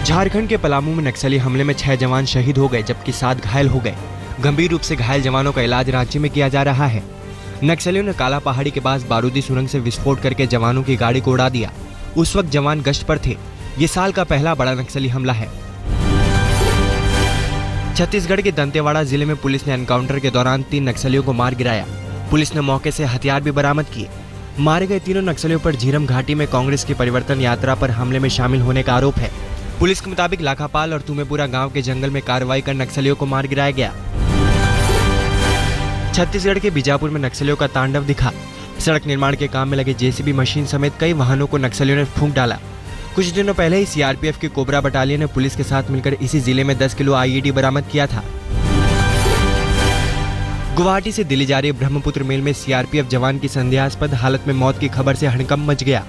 झारखंड के पलामू में नक्सली हमले में 6 जवान शहीद हो गए जबकि 7 घायल हो गए। गंभीर रूप से घायल जवानों का इलाज रांची में किया जा रहा है। नक्सलियों ने काला पहाड़ी के पास बारूदी सुरंग से विस्फोट करके जवानों की गाड़ी को उड़ा दिया। उस वक्त जवान गश्त पर थे। ये साल का पहला बड़ा नक्सली हमला है। छत्तीसगढ़ के दंतेवाड़ा जिले में पुलिस ने एनकाउंटर के दौरान 3 नक्सलियों को मार गिराया। पुलिस ने मौके से हथियार भी बरामद किए। मारे गए तीनों नक्सलियों पर झीरम घाटी में कांग्रेस की परिवर्तन यात्रा पर हमले में शामिल होने का आरोप है। पुलिस के मुताबिक लाखापाल और तुमेपुरा गांव के जंगल में कार्रवाई कर नक्सलियों को मार गिराया गया। छत्तीसगढ़ के बीजापुर में नक्सलियों का तांडव दिखा। सड़क निर्माण के काम में लगे जेसीबी मशीन समेत कई वाहनों को नक्सलियों ने फूंक डाला। कुछ दिनों पहले ही सीआरपीएफ की कोबरा बटालियन ने पुलिस के साथ मिलकर इसी जिले में 10 किलो आईईडी बरामद किया था। गुवाहाटी से दिल्ली जा रही ब्रह्मपुत्र मेल में सीआरपीएफ जवान की संदेहास्पद हालत में मौत की खबर से हड़कंप मच गया।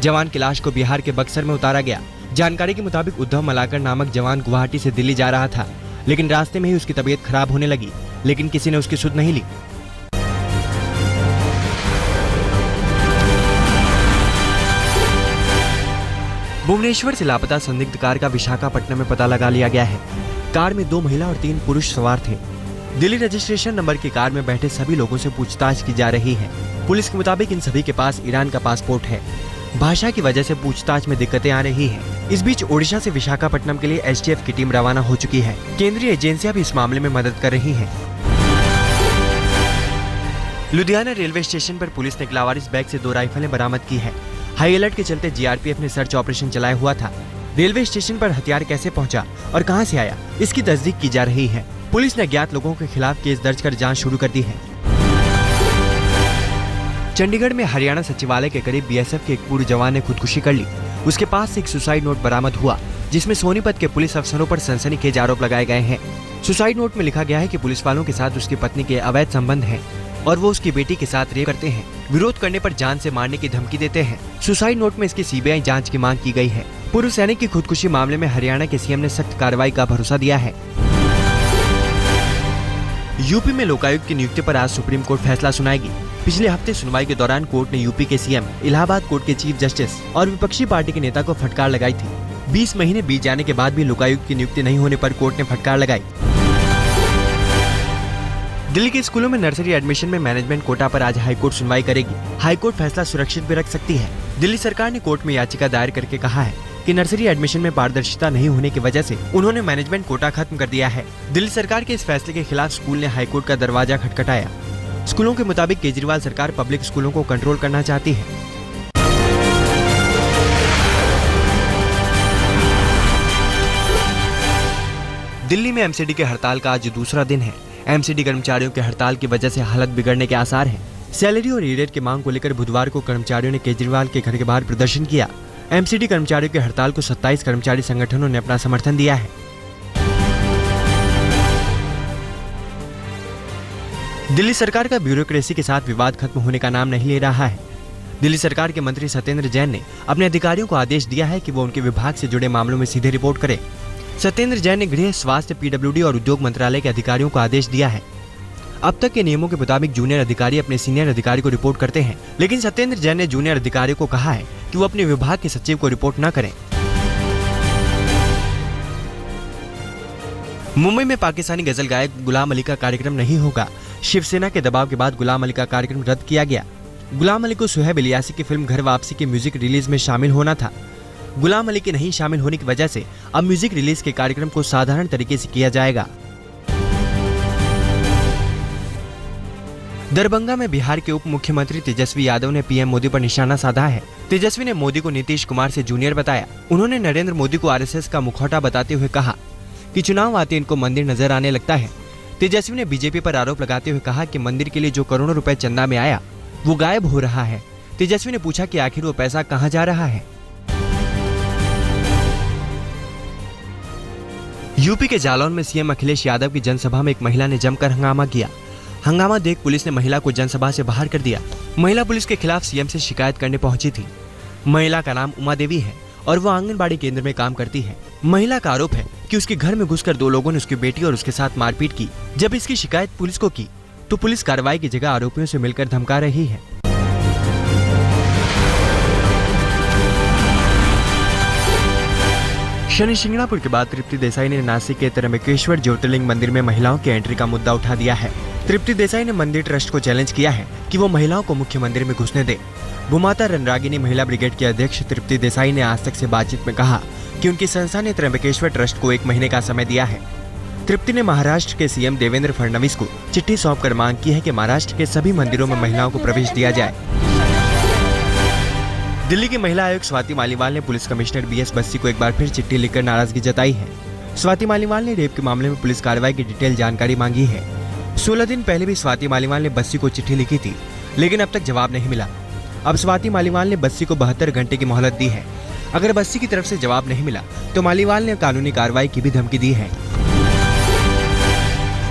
जवान की लाश को बिहार के बक्सर में उतारा गया। जानकारी के मुताबिक उद्धव मलाकर नामक जवान गुवाहाटी से दिल्ली जा रहा था, लेकिन रास्ते में ही उसकी तबीयत खराब होने लगी, लेकिन किसी ने उसकी सुध नहीं ली। भुवनेश्वर से लापता संदिग्ध कार का विशाखापट्टनम में पता लगा लिया गया है। कार में 2 महिला और 3 पुरुष सवार थे। दिल्ली रजिस्ट्रेशन नंबर की कार में बैठे सभी लोगों से पूछताछ की जा रही है। पुलिस के मुताबिक इन सभी के पास ईरान का पासपोर्ट है। भाषा की वजह से पूछताछ में दिक्कतें आ रही हैं। इस बीच ओडिशा से विशाखापट्टनम के लिए एसटीएफ की टीम रवाना हो चुकी है। केंद्रीय एजेंसियां भी इस मामले में मदद कर रही हैं। लुधियाना रेलवे स्टेशन पर पुलिस ने एक लावारिस बैग से 2 राइफलें बरामद की है। हाई अलर्ट के चलते जीआरपीएफ ने सर्च ऑपरेशन चलाया हुआ था। रेलवे स्टेशन पर हथियार कैसे पहुंचा और कहां से आया, इसकी तस्दीक की जा रही है। पुलिस ने अज्ञात लोगों के खिलाफ केस दर्ज कर जांच शुरू कर दी है। चंडीगढ़ में हरियाणा सचिवालय के करीब बीएसएफ के एक पूर्व जवान ने खुदकुशी कर ली। उसके पास से एक सुसाइड नोट बरामद हुआ, जिसमें सोनीपत के पुलिस अफसरों पर सनसनीखेज आरोप लगाए गए हैं। सुसाइड नोट में लिखा गया है कि पुलिस वालों के साथ उसकी पत्नी के अवैध संबंध हैं और वो उसकी बेटी के साथ रेप करते हैं। विरोध करने पर जान से मारने की धमकी देते हैं। सुसाइड नोट में इसकी सीबीआई जांच की मांग की गई है। पूर्व सैनिक की खुदकुशी मामले में हरियाणा के सीएम ने सख्त कार्रवाई का भरोसा दिया है। यूपी में लोकायुक्त की नियुक्ति पर आज सुप्रीम कोर्ट फैसला सुनाएगी। पिछले हफ्ते सुनवाई के दौरान कोर्ट ने यूपी के सीएम, इलाहाबाद कोर्ट के चीफ जस्टिस और विपक्षी पार्टी के नेता को फटकार लगाई थी। 20 महीने बीत जाने के बाद भी लोकायुक्त की नियुक्ति नहीं होने पर कोर्ट ने फटकार लगाई। दिल्ली के स्कूलों में नर्सरी एडमिशन में मैनेजमेंट कोटा पर आज हाईकोर्ट सुनवाई करेगी। हाईकोर्ट फैसला सुरक्षित भी रख सकती है। दिल्ली सरकार ने कोर्ट में याचिका दायर करके कहा है कि नर्सरी एडमिशन में पारदर्शिता नहीं होने की वजह से उन्होंने मैनेजमेंट कोटा खत्म कर दिया है। दिल्ली सरकार के इस फैसले के खिलाफ स्कूल ने हाईकोर्ट का दरवाजा खटखटाया। स्कूलों के मुताबिक केजरीवाल सरकार पब्लिक स्कूलों को कंट्रोल करना चाहती है। दिल्ली में एमसीडी के हड़ताल का आज दूसरा दिन है। एमसीडी कर्मचारियों के हड़ताल की वजह से हालत बिगड़ने के आसार हैं। सैलरी और एरियर की मांग को लेकर बुधवार को कर्मचारियों ने केजरीवाल के घर के बाहर प्रदर्शन किया। एमसीडी कर्मचारियों के हड़ताल को 27 कर्मचारी संगठनों ने अपना समर्थन दिया है। दिल्ली सरकार का ब्यूरोक्रेसी के साथ विवाद खत्म होने का नाम नहीं ले रहा है। दिल्ली सरकार के मंत्री सत्येंद्र जैन ने अपने अधिकारियों को आदेश दिया है कि वो उनके विभाग से जुड़े मामलों में सीधे रिपोर्ट करें। सत्येंद्र जैन ने गृह, स्वास्थ्य, पीडब्ल्यूडी और उद्योग मंत्रालय के अधिकारियों को आदेश दिया है। अब तक के नियमों के मुताबिक जूनियर अधिकारी अपने सीनियर अधिकारी को रिपोर्ट करते हैं, लेकिन सत्येंद्र जैन ने जूनियर अधिकारियों को कहा है कि वो अपने विभाग के सचिव को रिपोर्ट न करें। मुंबई में पाकिस्तानी गजल गायक गुलाम अली का कार्यक्रम नहीं होगा। शिवसेना के दबाव के बाद गुलाम अली का कार्यक्रम रद्द किया गया। गुलाम अली को सुहेब इलियासी की फिल्म घर वापसी के म्यूजिक रिलीज में शामिल होना था। गुलाम अली के नहीं शामिल होने की वजह से अब म्यूजिक रिलीज के कार्यक्रम को साधारण तरीके से किया जाएगा। दरभंगा में बिहार के उप मुख्यमंत्री तेजस्वी यादव ने पीएम मोदी पर निशाना साधा है। तेजस्वी ने मोदी को नीतीश कुमार से जूनियर बताया। उन्होंने नरेंद्र मोदी को आरएसएस का मुखौटा बताते हुए कहा कि चुनाव आते इनको मंदिर नजर आने लगता है। तेजस्वी ने बीजेपी पर आरोप लगाते हुए कहा कि मंदिर के लिए जो करोड़ों रुपए चंदा में आया वो गायब हो रहा है। तेजस्वी ने पूछा कि आखिर वो पैसा कहां जा रहा है। यूपी के जालौन में सीएम अखिलेश यादव की जनसभा में एक महिला ने जमकर हंगामा किया। हंगामा देख पुलिस ने महिला को जनसभा से बाहर कर दिया। महिला पुलिस के खिलाफ सीएम से शिकायत करने पहुंची थी। महिला का नाम उमा देवी है और वो आंगनबाड़ी केंद्र में काम करती है। महिला का आरोप है कि उसके घर में घुसकर 2 लोगों ने उसकी बेटी और उसके साथ मारपीट की। जब इसकी शिकायत पुलिस को की तो पुलिस कार्रवाई की जगह आरोपियों से मिलकर धमका रही है। शनि शिंगणापुर के बाद तृप्ति देसाई ने नासिक के त्र्यंबकेश्वर ज्योतिर्लिंग मंदिर में महिलाओं की एंट्री का मुद्दा उठा दिया है। तृप्ति देसाई ने मंदिर ट्रस्ट को चैलेंज किया है कि वो महिलाओं को मुख्य मंदिर में घुसने दे। भूमाता रणरागिनी महिला ब्रिगेड की अध्यक्ष तृप्ति देसाई ने आज तक से बातचीत में कहा कि उनकी संस्था ने त्र्यंबकेश्वर ट्रस्ट को 1 महीने का समय दिया है। तृप्ति ने महाराष्ट्र के सीएम देवेंद्र फडणवीस को चिट्ठी सौंपकर मांग की है कि महाराष्ट्र के सभी मंदिरों में महिलाओं को प्रवेश दिया जाए। दिल्ली की महिला आयुक्त स्वाति मालीवाल ने पुलिस कमिश्नर बीएस बस्सी को एक बार फिर चिट्ठी लिखकर नाराजगी जताई है। स्वाति मालीवाल ने रेप के मामले में पुलिस कार्रवाई की डिटेल जानकारी मांगी है। 16 दिन पहले भी स्वाति मालीवाल ने बस्सी को चिट्ठी लिखी थी, लेकिन अब तक जवाब नहीं मिला। अब स्वाति मालीवाल ने बस्सी को 72 घंटे की मोहलत दी है। अगर बस्सी की तरफ से जवाब नहीं मिला तो मालीवाल ने कानूनी कार्रवाई की भी धमकी दी है।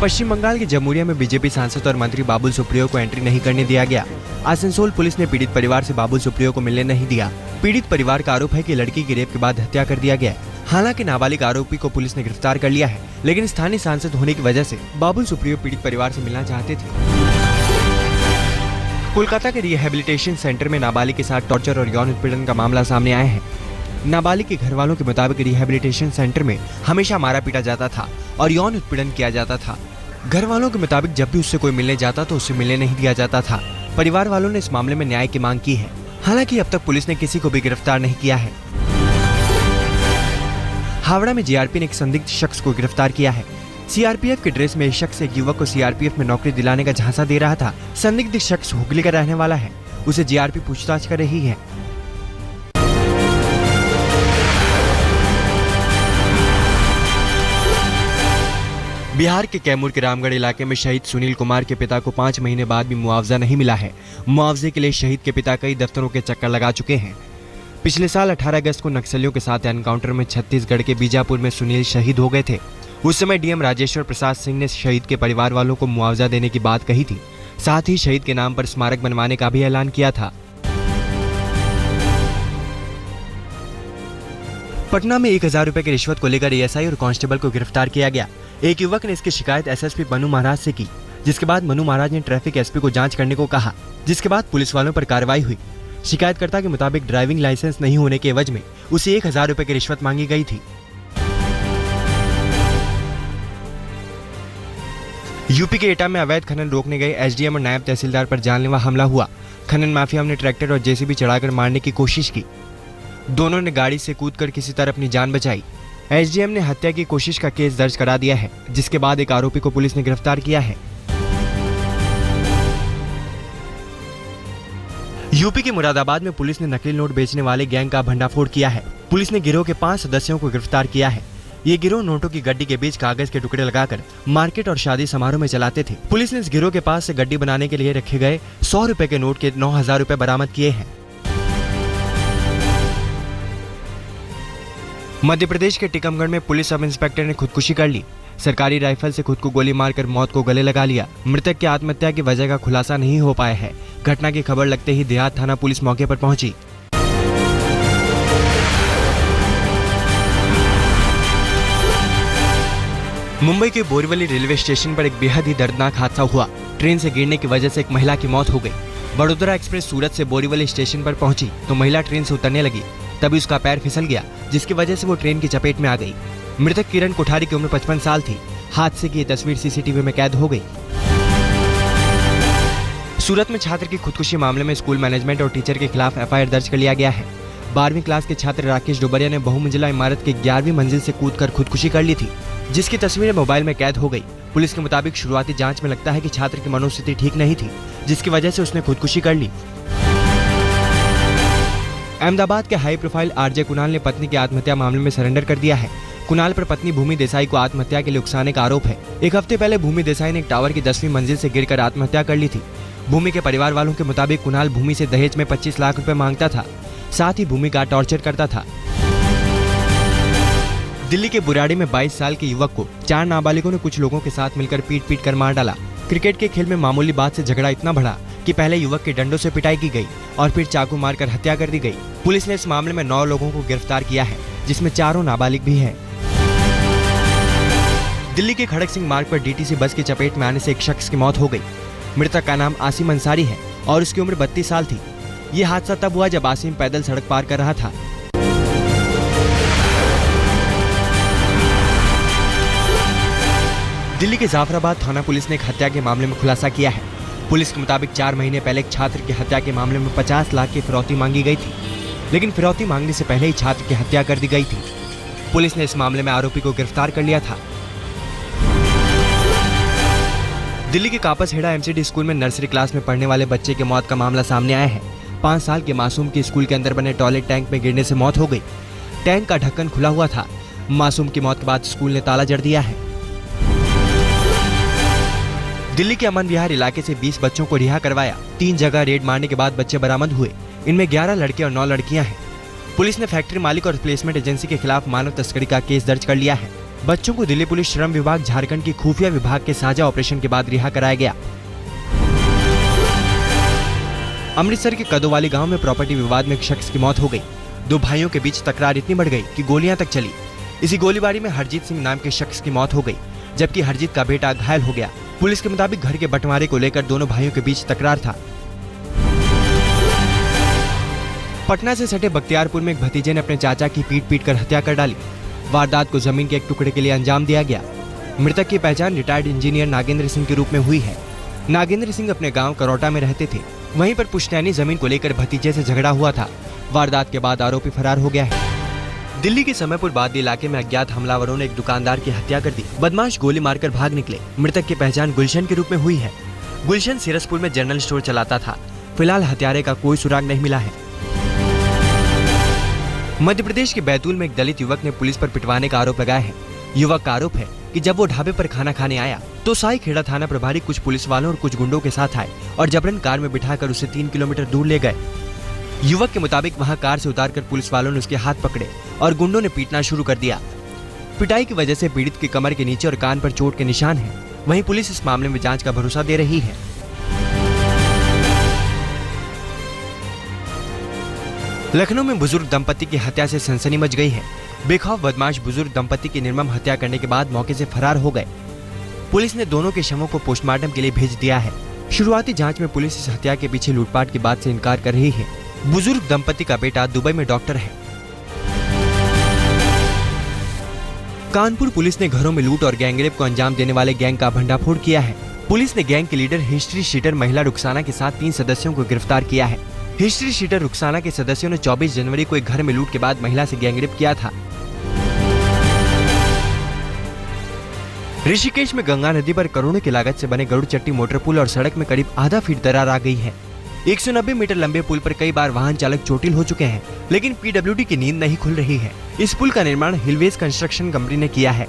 पश्चिम बंगाल के जमुरिया में बीजेपी सांसद और मंत्री बाबुल सुप्रियो को एंट्री नहीं करने दिया गया। आसनसोल पुलिस ने पीड़ित परिवार से बाबुल सुप्रियो को मिलने नहीं दिया। पीड़ित परिवार का आरोप है कि लड़की की रेप के बाद हत्या कर दिया गया। हालांकि नाबालिग आरोपी को पुलिस ने गिरफ्तार कर लिया है, लेकिन स्थानीय सांसद होने की वजह से बाबुल सुप्रियो पीड़ित परिवार से मिलना चाहते थे। कोलकाता के रिहैबिलिटेशन सेंटर में नाबालिग के साथ टॉर्चर और यौन उत्पीड़न का मामला सामने आया है। नाबालिग के घर वालों के मुताबिक रिहैबिलिटेशन सेंटर में हमेशा मारा पीटा जाता था और यौन उत्पीड़न किया जाता था। घर वालों के मुताबिक जब भी उससे कोई मिलने जाता तो उससे मिलने नहीं दिया जाता था। परिवार वालों ने इस मामले में न्याय की मांग की है। हालांकि अब तक पुलिस ने किसी को भी गिरफ्तार नहीं किया है। हावड़ा में जीआरपी ने एक संदिग्ध शख्स को गिरफ्तार किया है। सीआरपीएफ के ड्रेस में एक शख्स एक युवक को सीआरपीएफ में नौकरी दिलाने का झांसा दे रहा था। संदिग्ध शख्स हुगली का रहने वाला है। उसे जीआरपी पूछताछ कर रही है। बिहार के कैमूर के रामगढ़ इलाके में शहीद सुनील कुमार के पिता को 5 महीने बाद भी मुआवजा नहीं मिला है। मुआवजे के लिए शहीद के पिता कई दफ्तरों के चक्कर लगा चुके हैं। पिछले साल 18 अगस्त को नक्सलियों के साथ एनकाउंटर में छत्तीसगढ़ के बीजापुर में सुनील शहीद हो गए थे। उस समय डीएम राजेश्वर प्रसाद सिंह ने शहीद के परिवार वालों को मुआवजा देने की बात कही थी। साथ ही शहीद के नाम पर स्मारक बनवाने का भी ऐलान किया था। पटना में 1000 रुपए की रिश्वत को लेकर एएसआई और कांस्टेबल को गिरफ्तार किया गया। एक युवक ने इसकी शिकायत एसएसपी मनु महाराज से की, जिसके बाद मनु महाराज ने ट्रैफिक एसपी को जांच करने को कहा, जिसके बाद पुलिस वालों पर कार्रवाई हुई। शिकायतकर्ता के मुताबिक ड्राइविंग लाइसेंस नहीं होने के एवज में उसे 1000 रुपए की रिश्वत मांगी गई थी। यूपी के एटा में अवैध खनन रोकने गए एसडीएम और नायब तहसीलदार पर जानलेवा हमला हुआ। खनन माफिया ने ट्रैक्टर और जेसीबी चढ़ाकर मारने की कोशिश की। दोनों ने गाड़ी से कूदकर किसी तरह अपनी जान बचाई। एसडीएम ने हत्या की कोशिश का केस दर्ज करा दिया है, जिसके बाद एक आरोपी को पुलिस ने गिरफ्तार किया है। यूपी के मुरादाबाद में पुलिस ने नकली नोट बेचने वाले गैंग का भंडाफोड़ किया है। पुलिस ने गिरोह के 5 सदस्यों को गिरफ्तार किया है। ये गिरोह नोटों की गड्डी के बीच कागज के टुकड़े लगाकर मार्केट और शादी समारोह में चलाते थे। पुलिस ने इस गिरोह के पास से गड्डी बनाने के लिए रखे गए 100 रुपए के नोट के 9000 रुपए बरामद किए हैं। मध्य प्रदेश के टीकमगढ़ में पुलिस सब इंस्पेक्टर ने खुदकुशी कर ली। सरकारी राइफल से खुद को गोली मारकर मौत को गले लगा लिया। मृतक की आत्महत्या की वजह का खुलासा नहीं हो पाया है। घटना की खबर लगते ही देहात थाना पुलिस मौके पर पहुंची। मुंबई के बोरीवली रेलवे स्टेशन पर एक बेहद ही दर्दनाक हादसा हुआ। ट्रेन से गिरने की वजह से एक महिला की मौत हो गई। वडोदरा एक्सप्रेस सूरत से बोरीवली स्टेशन पर पहुंची तो महिला ट्रेन से उतरने लगी। तभी उसका पैर फिसल गया, जिसकी वजह से वो ट्रेन की चपेट में आ गई। मृतक किरण कोठारी की उम्र 55 साल थी। हादसे की तस्वीर सीसीटीवी में कैद हो गई। सूरत में छात्र की खुदकुशी मामले में स्कूल मैनेजमेंट और टीचर के खिलाफ एफआईआर दर्ज कर लिया गया है। 12वीं क्लास के छात्र राकेश डोबरिया ने बहुमंजिला इमारत की 11वीं मंजिल से कूदकर खुदकुशी कर ली थी, जिसकी तस्वीरें मोबाइल में कैद हो गई। पुलिस के मुताबिक शुरुआती जांच में लगता है कि छात्र की मनोस्थिति ठीक नहीं थी, जिसकी वजह से उसने खुदकुशी कर ली। अहमदाबाद के हाई प्रोफाइल आरजे कुणाल ने पत्नी की आत्महत्या मामले में सरेंडर कर दिया है। कुणाल पर पत्नी भूमि देसाई को आत्महत्या के लिए उकसाने का आरोप है। एक हफ्ते पहले भूमि देसाई ने एक टावर की 10वीं मंजिल से गिरकर आत्महत्या कर ली थी। भूमि के परिवार वालों के मुताबिक कुणाल भूमि से दहेज में 25 लाख रुपए मांगता था, साथ ही भूमि का टॉर्चर करता था। दिल्ली के बुराड़ी में 22 साल के युवक को 4 नाबालिगों ने कुछ लोगों के साथ मिलकर पीट कर मार डाला। क्रिकेट के खेल में मामूली बात से झगड़ा इतना बढ़ा कि पहले युवक के डंडों से पिटाई की गई और फिर चाकू मारकर हत्या कर दी गई। पुलिस ने इस मामले में 9 लोगों को गिरफ्तार किया है, जिसमें 4 नाबालिग भी हैं। दिल्ली के खड़क सिंह मार्ग पर डीटीसी बस की चपेट में आने से एक शख्स की मौत हो गई। मृतक का नाम आसिम अंसारी है और उसकी उम्र 32 साल थी। ये हादसा तब हुआ जब आसिम पैदल सड़क पार कर रहा था। दिल्ली के जाफराबाद थाना पुलिस ने एक हत्या के मामले में खुलासा किया है। पुलिस के मुताबिक 4 महीने पहले एक छात्र की हत्या के मामले में 50 लाख की फिरौती मांगी गई थी, लेकिन फिरौती मांगने से पहले ही छात्र की हत्या कर दी गई थी। पुलिस ने इस मामले में आरोपी को गिरफ्तार कर लिया था। दिल्ली के कापसहेड़ा एमसीडी स्कूल में नर्सरी क्लास में पढ़ने वाले बच्चे की मौत का मामला सामने आया है। 5 साल के मासूम की स्कूल के अंदर बने टॉयलेट टैंक में गिरने से मौत हो गई। टैंक का ढक्कन खुला हुआ था। मासूम की मौत के बाद स्कूल ने ताला जड़ दिया है। दिल्ली के अमन विहार इलाके से 20 बच्चों को रिहा करवाया। 3 जगह रेड मारने के बाद बच्चे बरामद हुए। इनमें 11 लड़के और 9 लड़कियां हैं। पुलिस ने फैक्ट्री मालिक और प्लेसमेंट एजेंसी के खिलाफ मानव तस्करी का केस दर्ज कर लिया है। बच्चों को दिल्ली पुलिस श्रम विभाग झारखंड की खुफिया विभाग के साझा ऑपरेशन के बाद रिहा कराया गया। अमृतसर के कदोवाली गांव में प्रॉपर्टी विवाद में एक शख्स की मौत हो गई। 2 भाइयों के बीच तकरार इतनी बढ़ गई कि गोलियां तक चली। इसी गोलीबारी में हरजीत सिंह नाम के शख्स की मौत हो गई, जबकि हरजीत का बेटा घायल हो गया। पुलिस के मुताबिक घर के बंटवारे को लेकर दोनों भाइयों के बीच तकरार था। पटना से सटे बख्तियारपुर में एक भतीजे ने अपने चाचा की पीट कर हत्या कर डाली। वारदात को जमीन के एक टुकड़े के लिए अंजाम दिया गया। मृतक की पहचान रिटायर्ड इंजीनियर नागेंद्र सिंह के रूप में हुई है। नागेंद्र सिंह अपने गांव करोटा में रहते थे। वहीं पर पुश्तैनी जमीन को लेकर भतीजे से झगड़ा हुआ था। वारदात के बाद आरोपी फरार हो गया है। दिल्ली के समयपुर बादी इलाके में अज्ञात हमलावरों ने एक दुकानदार की हत्या कर दी। बदमाश गोली मारकर भाग निकले। मृतक की पहचान गुलशन के रूप में हुई है। गुलशन सिरसपुर में जनरल स्टोर चलाता था। फिलहाल हत्यारे का कोई सुराग नहीं मिला है। मध्य प्रदेश के बैतूल में एक दलित युवक ने पुलिस पर पिटवाने का आरोप लगाया है। युवक का आरोप है कि जब वो ढाबे पर खाना खाने आया तो साई खेड़ा थाना प्रभारी कुछ पुलिस वालों और कुछ गुंडों के साथ आए और जबरन कार में बिठाकर उसे 3 किलोमीटर दूर ले गए। युवक के मुताबिक वहां कार से उतारकर पुलिस वालों ने उसके हाथ पकड़े और गुंडों ने पीटना शुरू कर दिया। पिटाई की वजह से पीड़ित की कमर के नीचे और कान पर चोट के निशान हैं। वहीं पुलिस इस मामले में जांच का भरोसा दे रही है। लखनऊ में बुजुर्ग दंपति की हत्या से सनसनी मच गई है। बेखौफ बदमाश बुजुर्ग दंपति की निर्मम हत्या करने के बाद मौके से फरार हो गए। पुलिस ने दोनों के शवों को पोस्टमार्टम के लिए भेज दिया है। शुरुआती जांच में पुलिस इस हत्या के पीछे लूटपाट की बात से इनकार कर रही है। बुजुर्ग दंपति का बेटा दुबई में डॉक्टर है। कानपुर पुलिस ने घरों में लूट और गैंगरेप को अंजाम देने वाले गैंग का भंडाफोड़ किया है। पुलिस ने गैंग के लीडर हिस्ट्री शीटर महिला रुखसाना के साथ 3 सदस्यों को गिरफ्तार किया है। हिस्ट्री शीटर रुखसाना के सदस्यों ने 24 जनवरी को एक घर में लूट के बाद महिला से गैंगरेप किया था। ऋषिकेश में गंगा नदी पर करोड़ों की लागत से बने गरुड़ चट्टी मोटर पुल और सड़क में करीब आधा फीट दरार आ गई है। 190 मीटर लंबे पुल पर कई बार वाहन चालक चोटिल हो चुके हैं, लेकिन पीडब्ल्यूडी की नींद नहीं खुल रही है। इस पुल का निर्माण हिलवेज कंस्ट्रक्शन कंपनी ने किया है।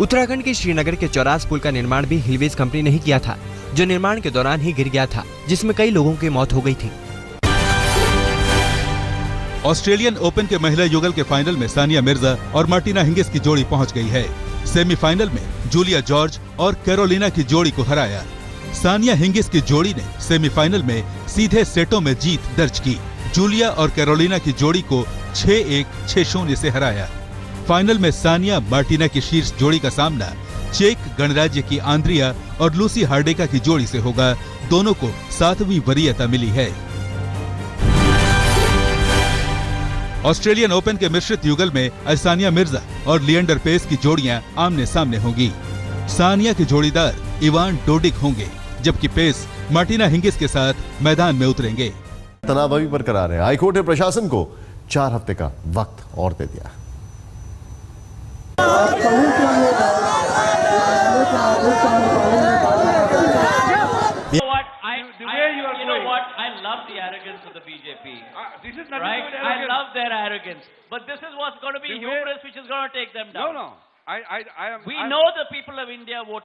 उत्तराखंड के श्रीनगर के चौरास पुल का निर्माण भी हिलवेज कंपनी ने ही किया था, जो निर्माण के दौरान ही गिर गया था, जिसमें कई लोगों की मौत हो गई थी। ऑस्ट्रेलियन ओपन के महिला युगल के फाइनल में सानिया मिर्जा और मार्टिना हिंगिस की जोड़ी पहुंच गई है। सेमीफाइनल में जूलिया जॉर्ज और कैरोलिना की जोड़ी को हराया। सानिया हिंगिस की जोड़ी ने सेमीफाइनल में सीधे सेटों में जीत दर्ज की। जूलिया और कैरोलिना की जोड़ी को 6-1, 6-0 से हराया। फाइनल में सानिया मार्टिना की शीर्ष जोड़ी का सामना चेक गणराज्य की आंद्रिया और लूसी हार्डेका की जोड़ी से होगा। दोनों को 7वीं वरीयता मिली है। ऑस्ट्रेलियन ओपन के मिश्रित युगल में आज सानिया मिर्जा और लिएंडर पेस की जोड़ियां आमने सामने होंगी। सानिया के जोड़ीदार इवान डोडिक होंगे, जबकि पेस मार्टिना हिंगिस के साथ मैदान में उतरेंगे। तनाव अभी बरकरार है। हाईकोर्ट ने प्रशासन को 4 हफ्ते का वक्त और दे दिया। The arrogance of the BJP. This is right. I love their arrogance, but this is what's going to be hubris, which is going to take them down. No. I am. We know the people of India vote.